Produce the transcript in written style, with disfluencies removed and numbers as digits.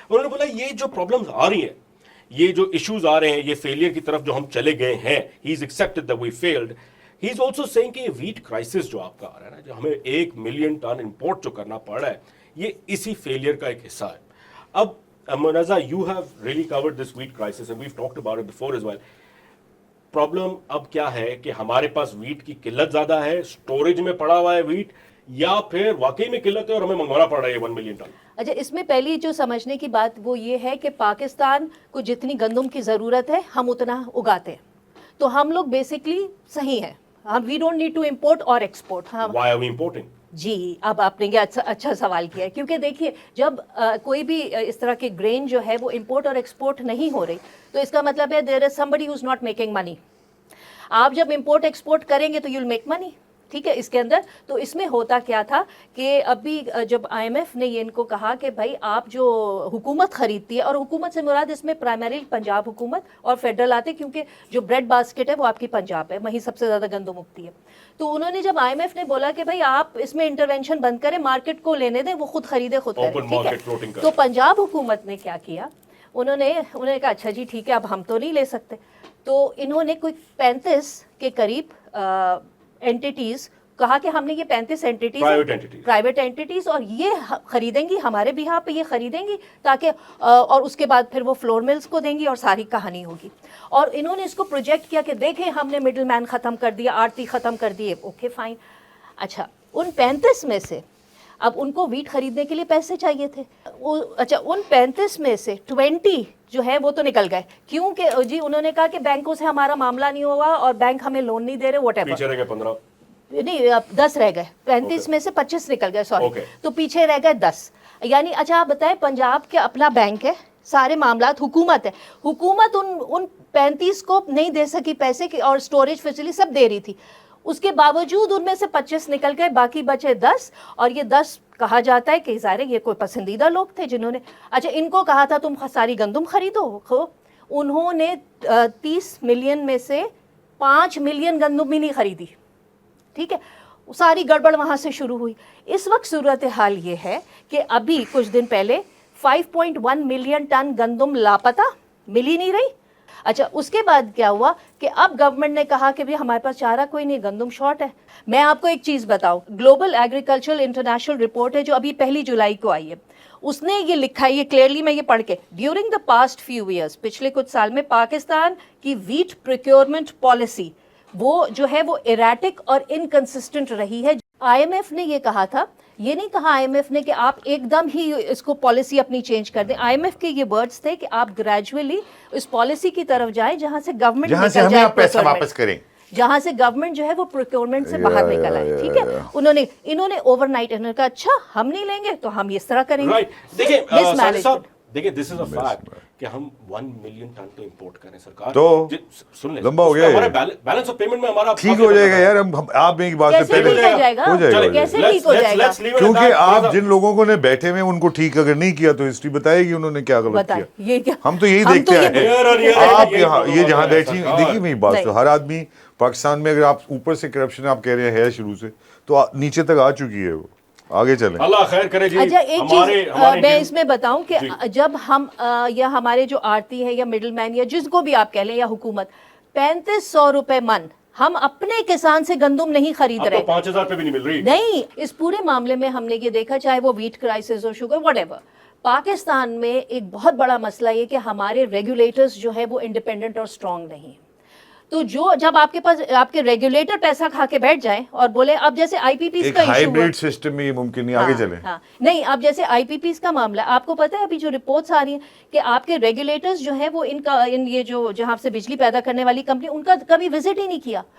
انہوں نے بولا یہ جو پرابلمز آ رہی ہیں, یہ جو ایشوز آ رہے ہیں, یہ فیلئر کی طرف جو ہم چلے گئے ہیں, he is accepted that we failed. He is also seeing کہ یہ ویٹ کرائسس جو آپ کا آ رہا ہے نا, جو ہمیں 1 ملین ٹن امپورٹ جو کرنا پڑ رہا ہے, یہ اسی فیلئر کا ایک حصہ ہے. اب Murtaza, you have really covered this wheat crisis and we've talked about it before as well. Problem اب کیا ہے کہ ہمارے پاس ویٹ کی قلت زیادہ ہے, سٹوریج میں پڑا ہوا ہے ویٹ, یا پھر واقعی میں قلت ہے اور ہمیں منگوانا پڑ رہا ہے 1 ملین ٹن؟ اچھا, اس میں پہلی جو سمجھنے کی بات وہ یہ ہے کہ پاکستان کو جتنی گندم کی ضرورت ہے ہم اتنا اگاتے ہیں, تو ہم لوگ بیسکلی صحیح ہیں. ہم we don't need to import اور export. Why are we importing? جی, اب آپ نے اچھا سوال کیا ہے, کیونکہ دیکھیے جب کوئی بھی اس طرح کے گرین جو ہے وہ امپورٹ اور ایکسپورٹ نہیں ہو رہی, تو اس کا مطلب ہے دیر از somebody who's not making money. آپ جب امپورٹ ایکسپورٹ کریں گے تو یو ول میک منی, ٹھیک ہے, اس کے اندر. تو اس میں ہوتا کیا تھا کہ ابھی جب آئی ایم ایف نے یہ ان کو کہا کہ بھائی آپ جو حکومت خریدتی ہے, اور حکومت سے مراد اس میں پرائمری پنجاب حکومت اور فیڈرل آتے, کیونکہ جو بریڈ باسکٹ ہے وہ آپ کی پنجاب ہے, وہیں سب سے زیادہ گندم اگتی ہے. تو انہوں نے جب آئی ایم ایف نے بولا کہ بھائی آپ اس میں انٹرونشن بند کریں, مارکیٹ کو لینے دیں, وہ خود خریدے خود کریں, ٹھیک ہے. تو پنجاب حکومت نے کیا کیا, انہوں نے کہا اچھا جی ٹھیک ہے, اب ہم تو نہیں لے سکتے. تو انہوں نے کوئی 35 کے قریب اینٹیٹیز کہا کہ ہم نے یہ 35 اینٹیٹیز پرائیویٹ اینٹیٹیز, اور یہ خریدیں گی ہمارے بیہاف پہ, یہ خریدیں گی تاکہ, اور اس کے بعد پھر وہ فلور ملز کو دیں گی اور ساری کہانی ہوگی. اور انہوں نے اس کو پروجیکٹ کیا کہ دیکھیں ہم نے مڈل مین ختم کر دیا, آڑتی ختم کر دیے. Okay fine. اچھا, ان 35 میں سے اب ان کو ویٹ خریدنے کے لیے پیسے چاہیے تھے. اچھا, ان 35 میں سے 20 جو ہے وہ تو نکل گئے, کیونکہ جی انہوں نے کہا کہ بینکوں سے ہمارا معاملہ نہیں ہوا اور بینک ہمیں لون نہیں دے رہے, واٹ ایور. پیچھے رہ گئے 15, نہیں 10 رہ گئے, 35 میں سے 25 نکل گئے, سوری, تو پیچھے رہ گئے 10. یعنی اچھا آپ بتائیں, پنجاب کے اپنا بینک ہے, سارے معاملات حکومت ہے, حکومت ان 35 کو نہیں دے سکی پیسے کی, اور اسٹوریج فیسلٹی سب دے رہی تھی. اس کے باوجود ان میں سے 25 نکل گئے, باقی بچے 10, اور یہ 10 کہا جاتا ہے کہ ظاہر یہ کوئی پسندیدہ لوگ تھے جنہوں نے, اچھا ان کو کہا تھا تم ساری گندم خریدو. انہوں نے 30 ملین میں سے 5 ملین گندم بھی نہیں خریدی, ٹھیک ہے. ساری گڑبڑ وہاں سے شروع ہوئی. اس وقت صورتحال یہ ہے کہ ابھی کچھ دن پہلے 5.1 ملین ٹن گندم لاپتہ, مل ہی نہیں رہی. اچھا, اس کے بعد کیا ہوا کہ اب گورنمنٹ نے کہا کہ ہمارے پاس چارہ کوئی نہیں, گندم شارٹ ہے. میں آپ کو ایک چیز بتاؤں, گلوبل ایگریکلچرل انٹرنیشنل رپورٹ ہے جو ابھی 1 جولائی کو آئی ہے, اس نے یہ لکھا ہے, یہ کلیئرلی میں یہ پڑھ کے, during the past few years, پچھلے کچھ سال میں پاکستان کی ویٹ پروکیورمنٹ پالیسی وہ جو ہے وہ ایریٹک اور انکنسسٹنٹ رہی ہے. آئی ایم ایف نے یہ کہا تھا, یہ نہیں کہا آئی ایم ایف نے کہ آپ ایک دم ہی اس کو پالیسی اپنی چینج کر دیں. آئی ایم ایف کے یہ ورڈز تھے کہ آپ گریجولی اس پالیسی کی طرف جائیں جہاں سے گورنمنٹ نکل جائے, پیسہ واپس کریں, جہاں سے گورنمنٹ جو ہے وہ پروکیورمنٹ سے باہر نکل آئے, ٹھیک ہے. انہوں نے اوور نائٹ انہوں نے کہا اچھا ہم نہیں لیں گے تو ہم اس طرہ کریں گے. دیکھیں دس از اے فیکٹ کہ ہم 1 ملین ٹن تو امپورٹ کریں, سرکار تو سن لیں لمبا ہو گیا, ہمارا بیلنس آف پیمنٹ میں ہمارا ٹھیک ہو جائے گا یار. آپ ایک بات سے پہلے ہو جائے گا, کیسے ٹھیک ہو جائے گا, کیونکہ آپ جن لوگوں کو نے بیٹھے ہوئے ان کو ٹھیک اگر نہیں کیا تو ہسٹری بتائے گی انہوں نے کیا غلط کیا. ہم تو یہی دیکھتے ہیں. آپ یہاں یہ جہاں بیٹھی, دیکھیے میری بات تو, ہر آدمی پاکستان میں اگر آپ اوپر سے کرپشن آپ کہہ رہے ہیں ہے شروع سے, تو نیچے تک آ چکی ہے. وہ آگے چلیں, اللہ خیر کرے جی. اچھا, ایک چیز میں اس میں بتاؤں کہ جب ہم یا ہمارے جو آڑتی ہے یا مڈل مین یا جس کو بھی آپ کہہ لیں یا حکومت 3500 روپے من ہم اپنے کسان سے گندم نہیں خرید رہے, 5000 پہ بھی نہیں مل رہی. نہیں, اس پورے معاملے میں ہم نے یہ دیکھا, چاہے وہ ویٹ کرائسس ہو, شوگر واٹ ایور, پاکستان میں ایک بہت بڑا مسئلہ یہ کہ ہمارے ریگولیٹرز جو ہے وہ انڈیپینڈنٹ اور اسٹرانگ نہیں. تو جب آپ کے پاس آپ کے ریگولیٹر پیسہ کھا کے بیٹھ جائیں اور بولے, اب جیسے آئی پی پیز کا ایشو, ہائیبریڈ سسٹم میں یہ ممکن نہیں. آگے چلیں. نہیں, اب جیسے آئی پی پیز کا معاملہ, آپ کو پتہ ہے ابھی جو رپورٹس آ رہی ہیں کہ آپ کے ریگولیٹرز جو ہیں وہ ان یہ جو جہاں سے بجلی پیدا کرنے والی کمپنی, ان کا کبھی وزٹ ہی نہیں کیا.